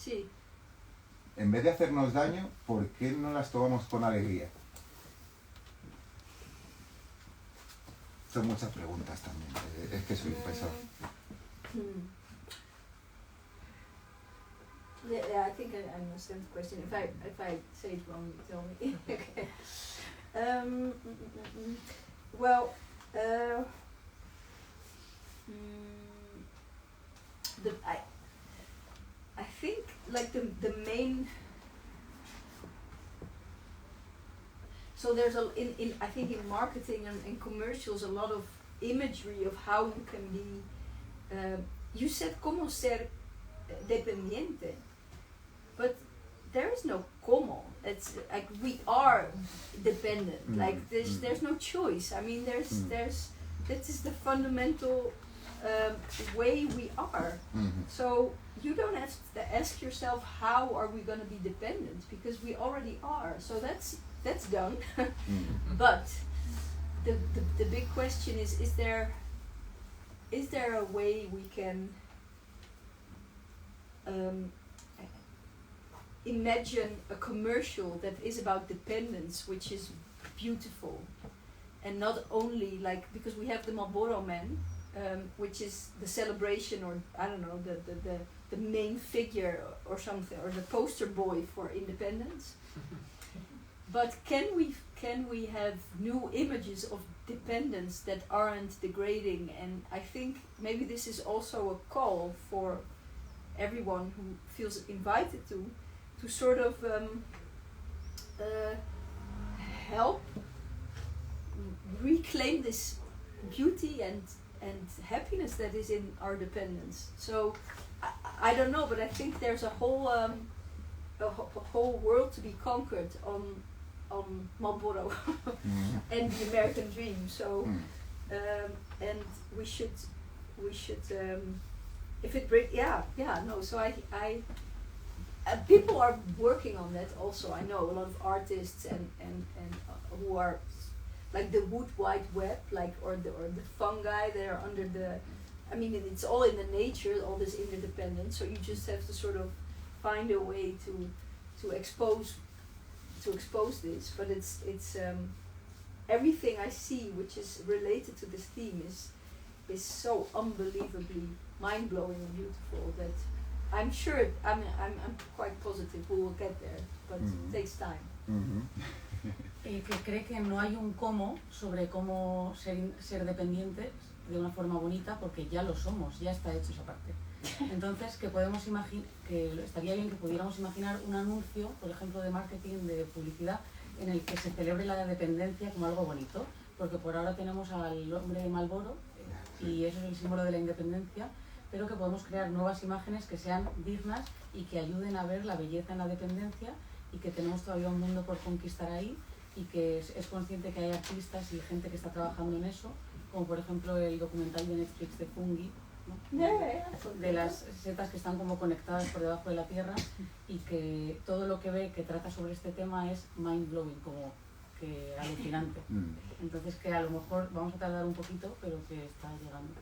Speaker 2: en vez de hacernos daño, ¿por qué no las tomamos con alegría? Son muchas preguntas también. Es que soy pesado.
Speaker 3: Hmm. Yeah, I think I understand the question. If I say it wrong, you tell me. Okay. Well, I think like the main. So there's in I think in marketing and in commercials a lot of imagery of how you can be. You said como ser dependiente, but there is no como. It's like we are dependent. Like there's no choice. I mean there's that is the fundamental way we are. So you don't have to ask yourself how are we going to be dependent, because we already are. So that's done. But the big question is there a way we can imagine a commercial that is about dependence, which is beautiful, and not only like, because we have the Marlboro Man, which is the celebration, or I don't know, the main figure or something, or the poster boy for independence. But can we have new images of dependence that aren't degrading? And I think maybe this is also a call for everyone who feels invited to sort of help reclaim this beauty and happiness that is in our dependence. So I don't know, but I think there's a whole world to be conquered on Marlboro and the American dream. So and we should if it break so I people are working on that also. I know a lot of artists and who are like the wood wide web, like or the fungi that are under the. I mean, it's all in the nature, all this interdependence. So you just have to sort of find a way to expose this. But it's everything I see which is related to this theme is so unbelievably mind blowing and beautiful that I'm sure I'm quite positive we will get there, but it takes time.
Speaker 5: Que cree que no hay un cómo sobre cómo ser dependientes de una forma bonita, porque ya lo somos, ya está hecho esa parte. Entonces que podemos que estaría bien que pudiéramos imaginar un anuncio, por ejemplo, de marketing, de publicidad, en el que se celebre la dependencia como algo bonito, porque por ahora tenemos al hombre de Marlboro y eso es el símbolo de la independencia, pero que podemos crear nuevas imágenes que sean dignas y que ayuden a ver la belleza en la dependencia, y que tenemos todavía un mundo por conquistar ahí, y que es consciente que hay artistas y gente que está trabajando en eso, como por ejemplo el documental de Netflix de Fungi, ¿no? De las setas que están como conectadas por debajo de la tierra, y que todo lo que ve que trata sobre este tema es mind blowing, como que alucinante. Entonces que a lo mejor vamos a tardar un poquito, pero que está llegando.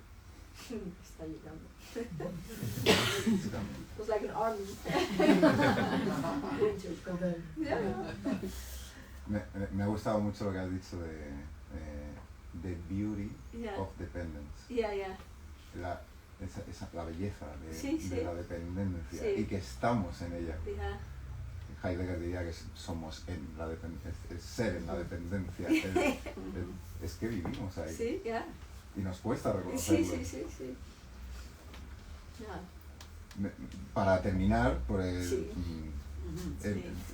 Speaker 3: Está llegando. It was like an army.
Speaker 2: Me ha gustado mucho lo que has dicho de the beauty of dependence. La belleza de la dependencia, y que estamos en ella. Heidegger diría que somos en la dependencia, es ser en la dependencia, es que vivimos ahí. Y nos cuesta reconocerlo. Para terminar, por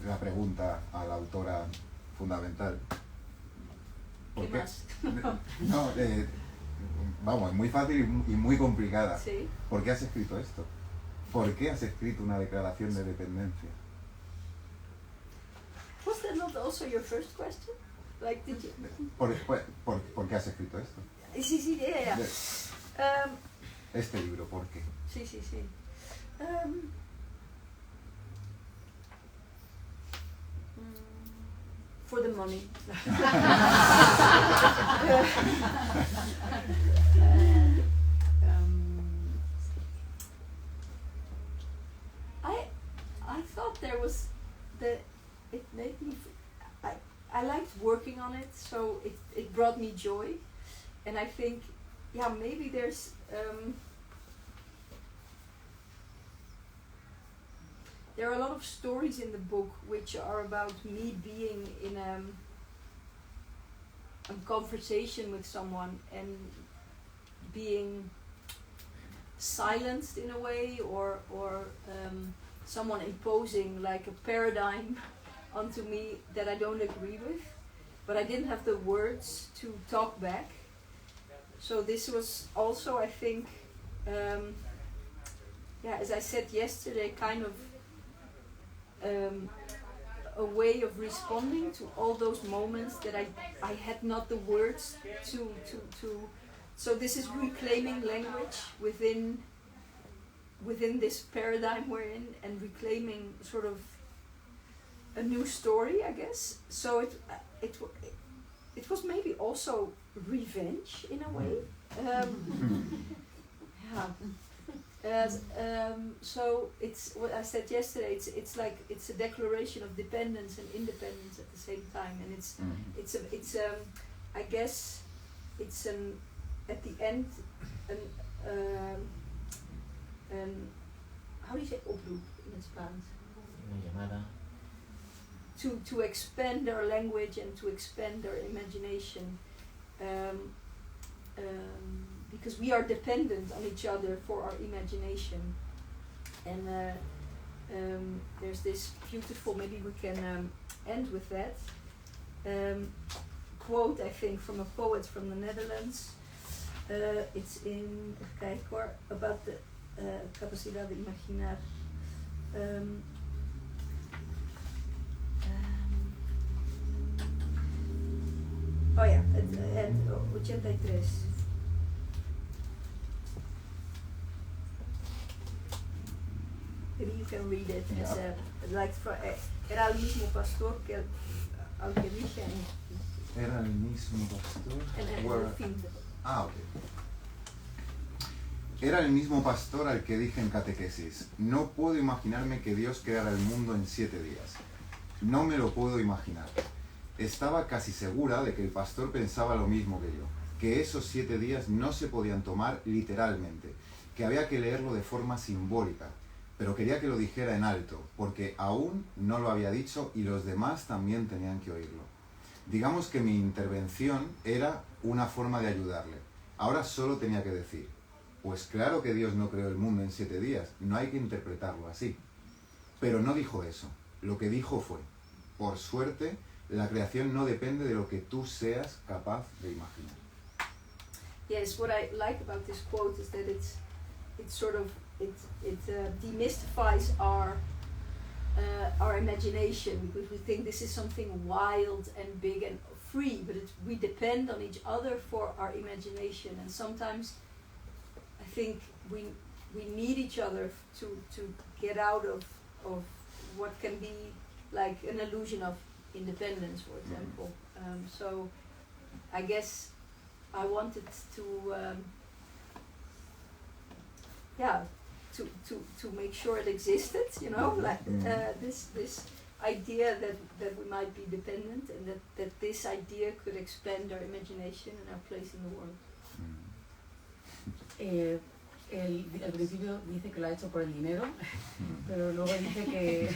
Speaker 2: la pregunta a la autora fundamental.
Speaker 3: ¿Qué más?
Speaker 2: No, vamos, es muy fácil y muy complicada. ¿Por qué has escrito esto? ¿Por qué has escrito una declaración de dependencia?
Speaker 3: Was that not also your first question? Like, did you?
Speaker 2: ¿Por qué has escrito esto?
Speaker 3: Sí, ya.
Speaker 2: Este libro, ¿por qué?
Speaker 3: Sí. For the money. I thought there was it made me. I liked working on it, so it brought me joy, and I think maybe there's there are a lot of stories in the book which are about me being in a conversation with someone and being silenced in a way, or someone imposing like a paradigm onto me that I don't agree with, but I didn't have the words to talk back. So this was also, I think, as I said yesterday, kind of a way of responding to all those moments that I had not the words to. So this is reclaiming language within this paradigm we're in, and reclaiming sort of a new story, I guess. So it was maybe also revenge in a way. So it's what I said yesterday. It's like it's a declaration of dependence and independence at the same time, and it's I guess it's at the end how do you say oproep in Spanish?
Speaker 4: Una llamada.
Speaker 3: To expand their language and to expand their imagination, because we are dependent on each other for our imagination. And there's this beautiful, maybe we can end with that, quote, I think, from a poet from the Netherlands. It's in, even kijken hoor, about the capacidad de imaginar. Oh ja, het 83. Maybe you can read it.
Speaker 2: Yeah.
Speaker 3: It's like era el mismo pastor que al que dije
Speaker 2: Era el mismo pastor.
Speaker 3: en
Speaker 2: Where-
Speaker 3: el fin.
Speaker 2: Ah, ok. Era el mismo pastor al que dije en catequesis: no puedo imaginarme que Dios creara el mundo en 7 días. No me lo puedo imaginar. Estaba casi segura de que el pastor pensaba lo mismo que yo, que esos 7 días no se podían tomar literalmente, que había que leerlo de forma simbólica, pero quería que lo dijera en alto, porque aún no lo había dicho y los demás también tenían que oírlo. Digamos que mi intervención era una forma de ayudarle. Ahora solo tenía que decir: pues claro que Dios no creó el mundo en 7 días, no hay que interpretarlo así. Pero no dijo eso. Lo que dijo fue: por suerte, la creación no depende de lo que tú seas capaz de imaginar.
Speaker 3: Yes, what I like about this quote is that it's sort of it demystifies our imagination, because we think this is something wild and big and free, but we depend on each other for our imagination, and sometimes I think we need each other to get out of what can be like an illusion of independence, for example. So I guess I wanted to to make sure it existed, you know, like this idea that we might be dependent, and that this idea could expand our imagination and our place in the world.
Speaker 5: Al principio dice que lo ha hecho por el dinero, pero luego dice que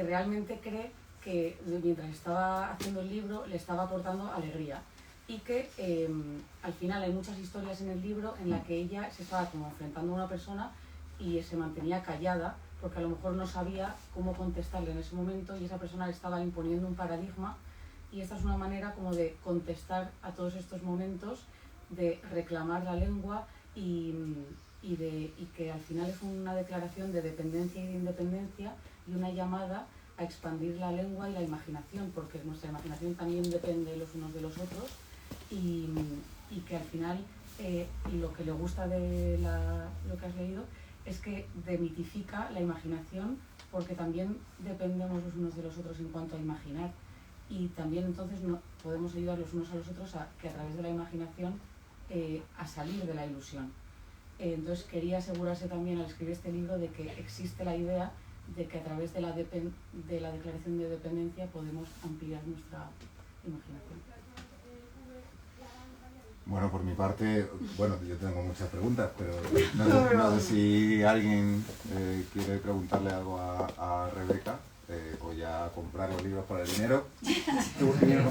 Speaker 5: realmente cree que mientras estaba haciendo el libro le estaba aportando alegría, y que al final hay muchas historias en el libro en la que ella se estaba como enfrentando a una persona y se mantenía callada porque a lo mejor no sabía cómo contestarle en ese momento, y esa persona le estaba imponiendo un paradigma, y esta es una manera como de contestar a todos estos momentos, de reclamar la lengua y que al final es una declaración de dependencia y de independencia, y una llamada a expandir la lengua y la imaginación, porque nuestra imaginación también depende los unos de los otros, y que al final lo que le gusta de lo que has leído es que demitifica la imaginación, porque también dependemos los unos de los otros en cuanto a imaginar, y también entonces podemos ayudar los unos a los otros a que a través de la imaginación a salir de la ilusión. Entonces quería asegurarse también al escribir este libro de que existe la idea de que a través de la declaración de dependencia podemos ampliar nuestra imaginación.
Speaker 2: Bueno, por mi parte, bueno, yo tengo muchas preguntas, pero no sé si alguien quiere preguntarle algo a Rebeca o ya comprar los libros por el dinero.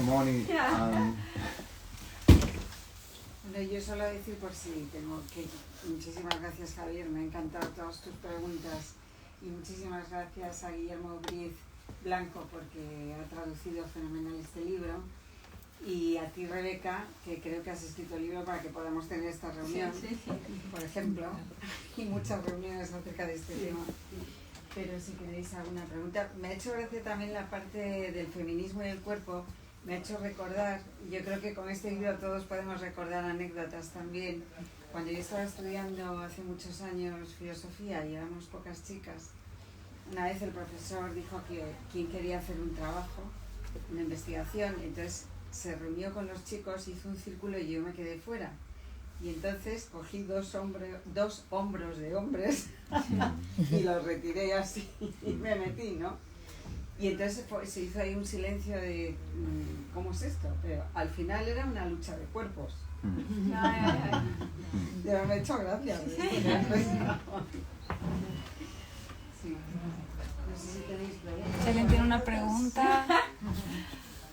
Speaker 2: Money.
Speaker 6: Bueno, yo solo decir por si tengo que... Muchísimas gracias, Javier, me han encantado todas tus preguntas y muchísimas gracias a Guillermo Briz Blanco porque ha traducido fenomenal este libro. Y a ti, Rebeca, que creo que has escrito el libro para que podamos tener esta reunión, por ejemplo, y muchas reuniones acerca de este tema. Pero si queréis alguna pregunta, me ha hecho gracia también la parte del feminismo y el cuerpo, me ha hecho recordar, y yo creo que con este libro todos podemos recordar anécdotas también. Cuando yo estaba estudiando hace muchos años filosofía y éramos pocas chicas, una vez el profesor dijo que quien quería hacer un trabajo, una investigación, entonces se reunió con los chicos, hizo un círculo y yo me quedé fuera. Y entonces cogí dos hombros de hombres y los retiré así y me metí, ¿no? Y entonces se hizo ahí un silencio de ¿cómo es esto? Pero al final era una lucha de cuerpos. Ya me ha hecho gracia. Sí. No sé si tenéis preguntas.
Speaker 1: Si alguien tiene una pregunta,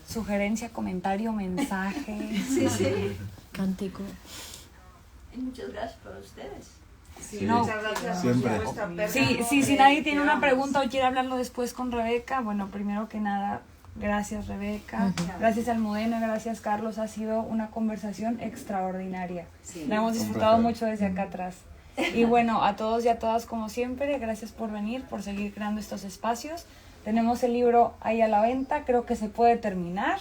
Speaker 1: sugerencia, comentario, mensaje.
Speaker 3: Sí.
Speaker 7: Cántico.
Speaker 3: Y muchas gracias para ustedes.
Speaker 6: Sí,
Speaker 1: No.
Speaker 6: muchas gracias
Speaker 2: Siempre.
Speaker 6: por vuestra perra.
Speaker 1: Sí, si nadie tiene una pregunta o quiere hablarlo después con Rebeca, bueno, primero que nada, gracias Rebeca, gracias Almudena, gracias Carlos, ha sido una conversación extraordinaria.
Speaker 6: Sí.
Speaker 1: La hemos disfrutado mucho desde acá atrás. Y bueno, a todos y a todas como siempre, gracias por venir, por seguir creando estos espacios. Tenemos el libro ahí a la venta, creo que se puede terminar.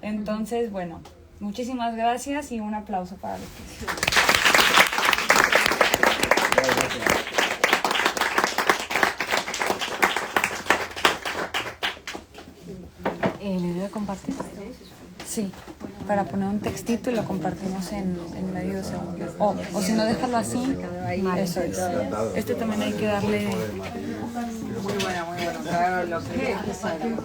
Speaker 1: Entonces, bueno, muchísimas gracias y un aplauso para los que... ¿Le voy a compartir? Sí, para poner un textito y lo compartimos en medio segundo. O si no, déjalo así. Eso es. Este también hay que darle...
Speaker 6: Muy bueno, claro, lo que es necesario.